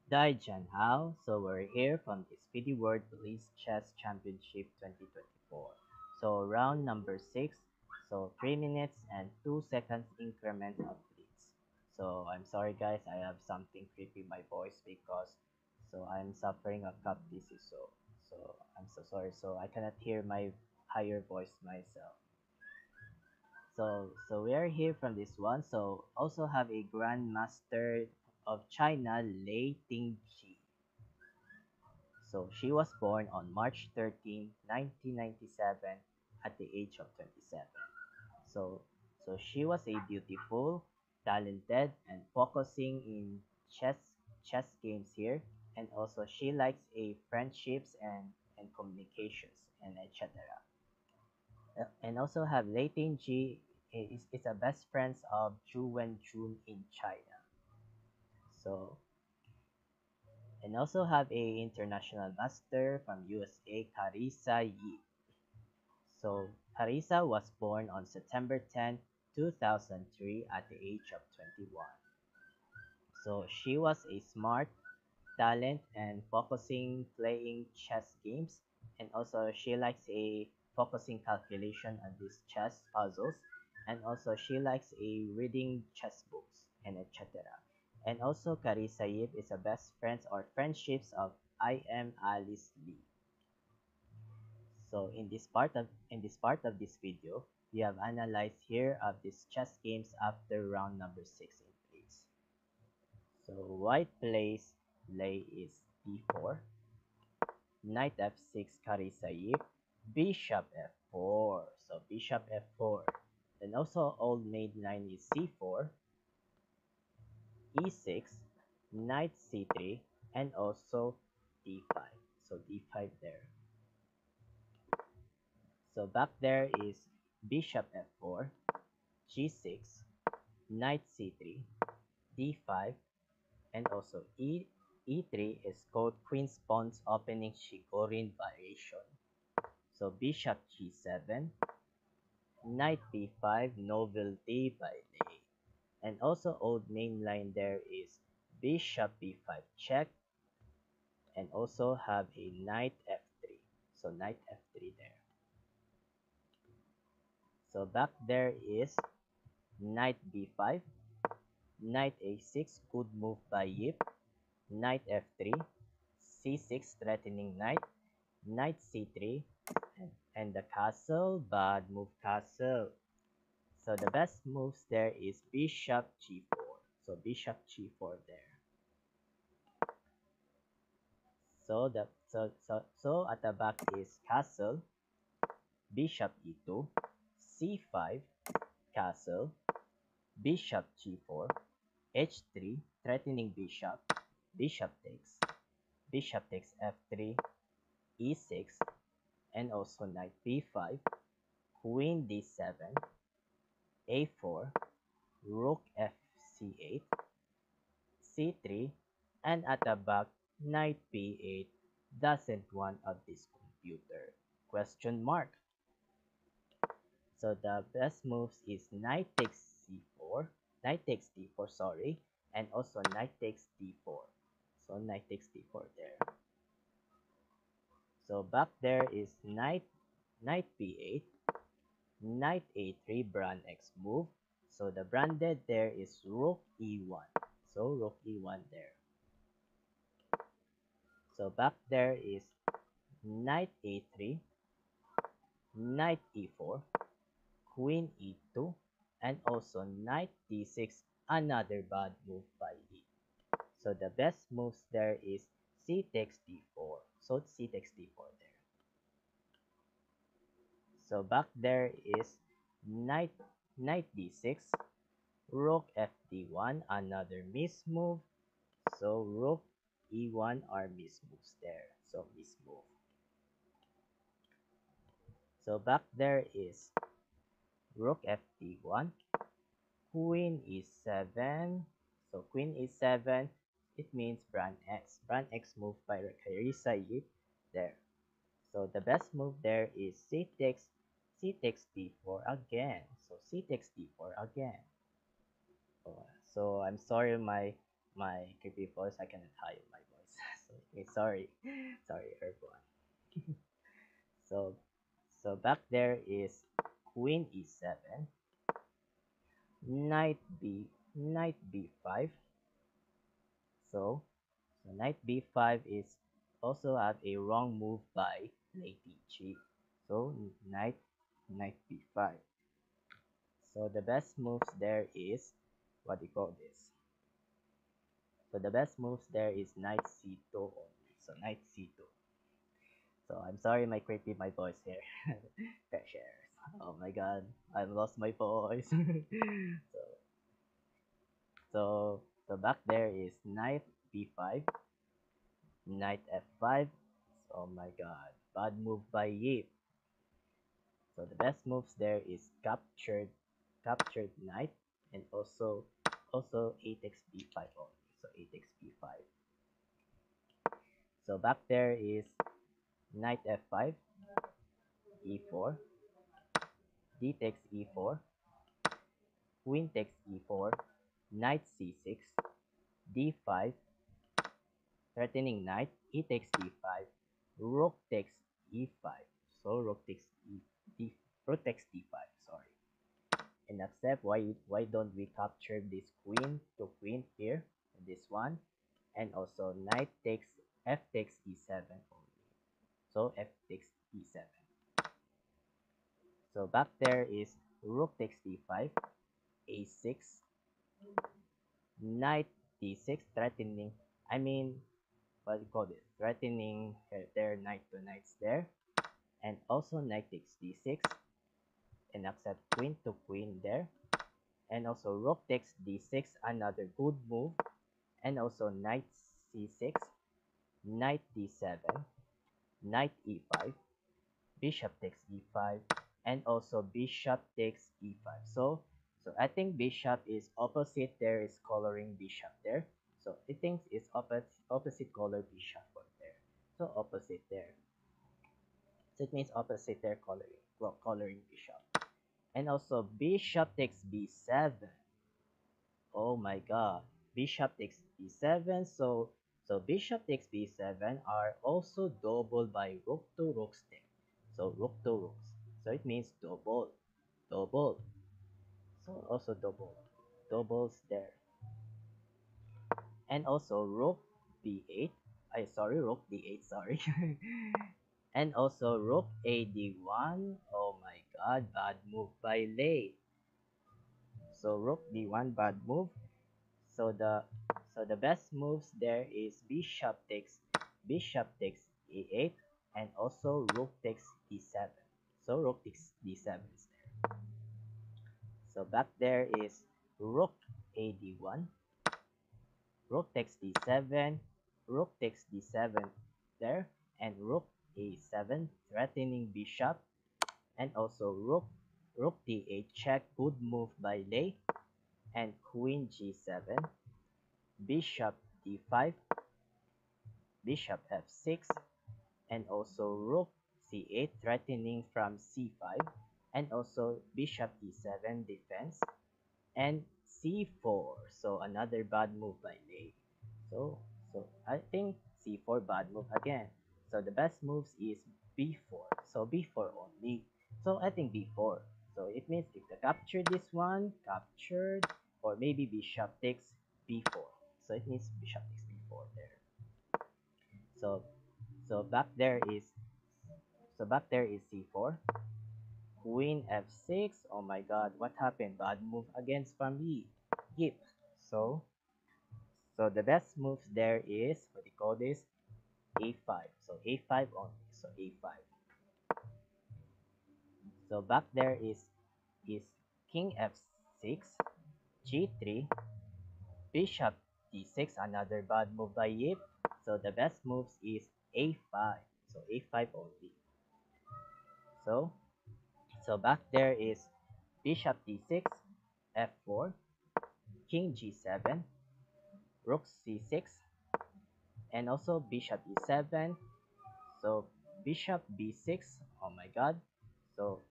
Dai Jan Hao. So we're here from the Speedy World Police Chess Championship 2024. So round number 6. So 3 minutes and 2 seconds increment of blitz. So I'm sorry guys, I have something creepy in my voice because I'm suffering a cup disease. So I'm so sorry. So I cannot hear my higher voice myself. So we are here from this one. So also have a Grandmaster of China, Lei Tingji. So she was born on March 13, 1997 at the age of 27. So she was a beautiful, talented, and focusing in chess games here. And also she likes a friendships and communications and etc. And also have Lei Tingji is a best friends of Zhu Wenjun in China. So and also have a international master from USA, Carissa Yi. So Carissa was born on September 10, 2003 at the age of 21. So she was a smart, talent, and focusing playing chess games. And also she likes a focusing calculation on these chess puzzles. And also she likes a reading chess books and etc. And also Carissa Yip is a best friends or friendships of I am Alice Lee. So in this part of this video, we have analyzed here of these chess games after round number 6 in place. So white plays Lei is d4, knight f6 Carissa Yip, bishop f4. So bishop f4. Then also old maid line is c4, e6, knight c3, and also d5. So d5 there. So back there is bishop f4, g6, knight c3, d5, and also e3 is called queen's pawns opening Shigorin variation. So bishop g7, knight b5, novelty by Lei. And also old main line there is bishop b5 check, and also have a knight f3. So knight f3 there. So back there is knight b5, knight a6, good move by Yip, knight f3, c6 threatening knight, knight c3, and the castle, bad move castle. So the best moves there is bishop g4. So bishop g4 there. So at the back is castle, bishop e2, c5, castle, bishop g4, h3, threatening bishop, bishop takes f3, e6, and also knight b5, queen d7, a4, rook fc8, c3, and at the back, knight b8 doesn't want of this computer? Question mark. So the best moves is knight takes c4, knight takes d4, sorry, and also knight takes d4. So knight takes d4 there. So back there is knight b8, knight a3, brand X move. So the branded there is rook e1. So rook e1 there. So back there is knight a3, knight e4, queen e2, and also knight d6, another bad move by e. So the best moves there is c takes d4. So c takes d4 there. So back there is knight d6, rook fd1, another miss move. So rook e1 are miss moves there. So miss move. So back there is rook fd1, queen e7. So queen e7, it means brand X. Brand X move by Carissa Yip there. So the best move there is c takes d4 again. So c takes d4 again. So I'm sorry, my creepy voice, I cannot hide my voice. So sorry, sorry everyone. So back there is Queen E7, Knight B5. So Knight B5 is also have a wrong move by Lady G. So Knight B5. So the best moves there is what do you call this? So the best moves there is Knight C2 only. So Knight C2. So I'm sorry my creepy my voice here. Fair shares. Oh my god, I lost my voice. so so back there is Knight B5, Knight F5. Oh my god, bad move by Yip. So the best moves there is captured knight and also 8 takes b5 only. So 8 takes b5. So back there is knight f5, e4, d takes e4, queen takes e4, knight c6, d5, threatening knight, e takes d5, rook takes e5. So d rook takes d5. Sorry. And accept why don't we capture this queen to queen here, this one, and also knight takes f takes e7 only. So f takes e7. So back there is rook takes d5, a6, knight d6, threatening. I mean, what do you call this? Threatening their knight to knights there, and also knight takes d6, and accept queen to queen there, and also rook takes d6, another good move, and also knight c6, knight d7, knight e5, bishop takes e5, and also bishop takes e5. So I think bishop is opposite. There is coloring bishop there. So I think it's opposite color bishop for there. So opposite there. So it means opposite there coloring. Well, coloring bishop. And also bishop takes b7. Oh my god. Bishop takes b7. So bishop takes b7 are also doubled by rook to rook stick. So rook to rooks. So it means double. Double. So also double. Doubles there. And also rook b8. Sorry, rook d8, sorry. And also rook a d1. Oh my god, bad move by Lei. So rook d1, bad move. So the best moves there is bishop takes e8 and also rook takes e7. So rook takes d7 is there. So back there is rook a d1, rook takes d7, rook takes d7 there, and rook a7 threatening bishop, and also rook d8 check, good move by Lei, and queen g7, bishop d5, bishop f6, and also rook c8 threatening from c5, and also bishop e7 defense, and c4. So another bad move by Lei. So I think c4 bad move again. So the best moves is b4. So b4 only. So I think b4. So it means if the capture this one, captured, or maybe bishop takes b4. So it means bishop takes b4 there. So so back there is c4, queen f6. Oh my god, what happened? Bad move against from Yip. So the best moves there is what do you call this? a5. So a5 only. So a5. So back there is king f6, g3, bishop d6. Another bad move by Yip. So the best moves is a5. So a5 only. So back there is bishop d6, f4, king g7, rook c6, and also bishop e7. So bishop b6. Oh my god. So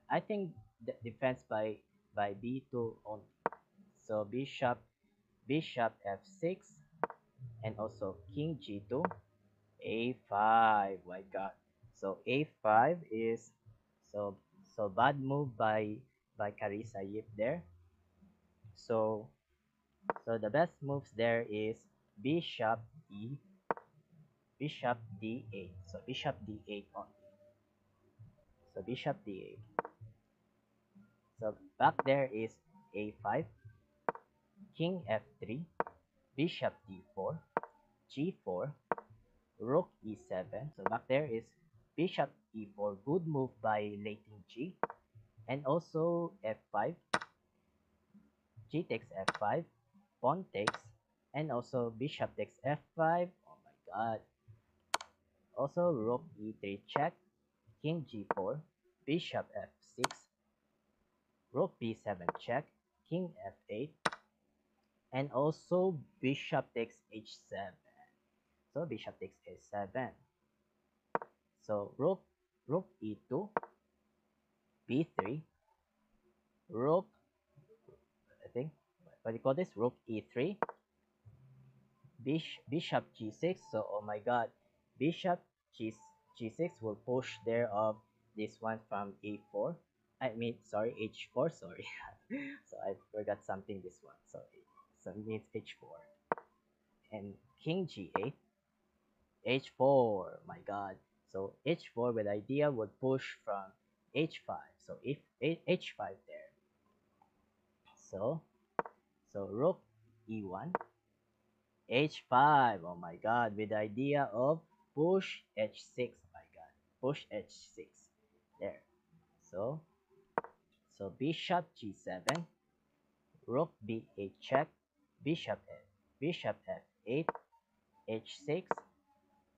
I think the defense by b2 only. So bishop f6, and also king g2, a5. My God. So a5 is so so bad move by Carissa Yip there. So so the best moves there is bishop e bishop d8. So bishop d8 only. So bishop d8. So back there is a5, king f3, bishop d4, g4, rook e7. So back there is bishop e4. Good move by Lei Ting. And also f5, g takes f5, pawn takes, and also bishop takes f5. Oh my god. Also rook e3 check, king g4, bishop f6, rook b7 check, king f8, and also bishop takes h7. So bishop takes h7. So rook e2, b3, rook, I think, what do you call this? Rook e3, bishop g6. So oh my god, bishop g6 will push there of this one from a4. I mean, sorry, h4. Sorry, so I forgot something. This one. So it means h4 and king g8, h4. My god. So h4 with idea would push from h5. So if h5 there. So rook e1, h5. Oh my god, with the idea of push h6. Oh my god, push h6 there. So bishop g7, rook b8 check, bishop f8, h6,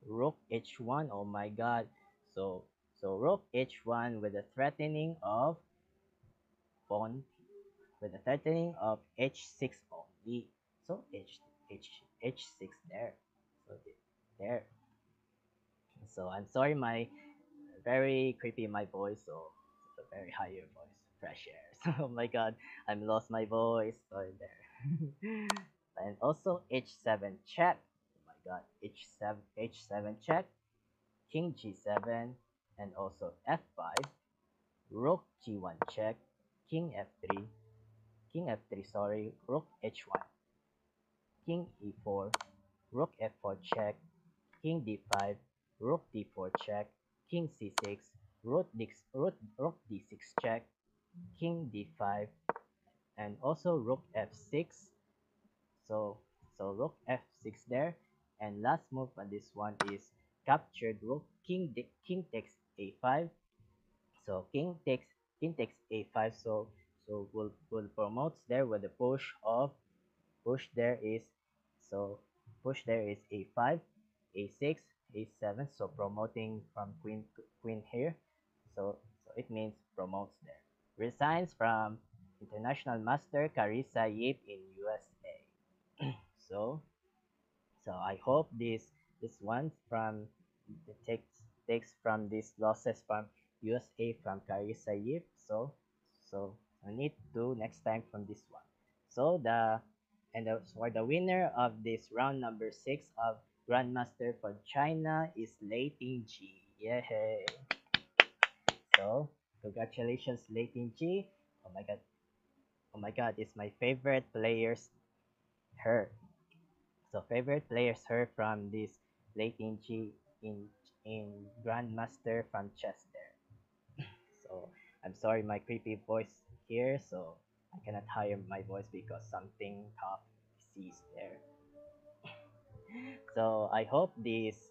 rook h1. Oh my god. So rook h1 with the threatening of pawn, with the threatening of h6 only. So h6 there. So there. So I'm sorry, my very creepy my voice. So it's a very higher voice, fresh air. So oh my god, I'm lost my voice. So there. And also h7 check. Oh my god, h7 check, king g7, and also f5, rook g1 check, king f3, sorry, rook h1, king e4, rook f4 check, king d5, rook d4 check, king c6, rook d6 check, king d5, and also rook f6. So rook f6 there, and last move on this one is captured rook, king takes a5. So king takes a5. So will promotes there with the push there is so push there is a5, a6, a7. So promoting from queen here. So it means promotes there. Resigns from international master Carissa Yip in USA. So I hope this one from the takes from these losses from USA from Carissa Yip. So I need to next time from this one. So for the winner of this round number 6 of Grandmaster for China is Lei Ting. Yay! So congratulations, Lei Ting. Oh my god! Oh my god! It's my favorite players. Her. So favorite players her from this Lei Ting in Grandmaster from chess there. So I'm sorry my creepy voice here, so I cannot hire my voice because something tough disease there. So I hope this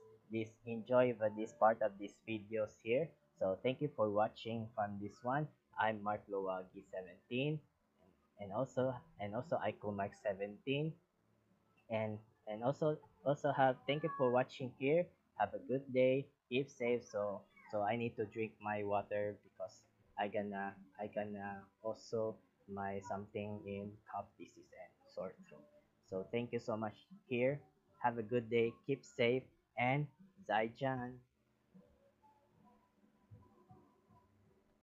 enjoy this part of these videos here. So thank you for watching from this one. I'm Mark Lowagi 17, and also Aiko Mark 17, and also have thank you for watching here. Have a good day, keep safe. So I need to drink my water because I gonna also my something in cough disease and sore throat. So thank you so much here. Have a good day, keep safe, and zaijian.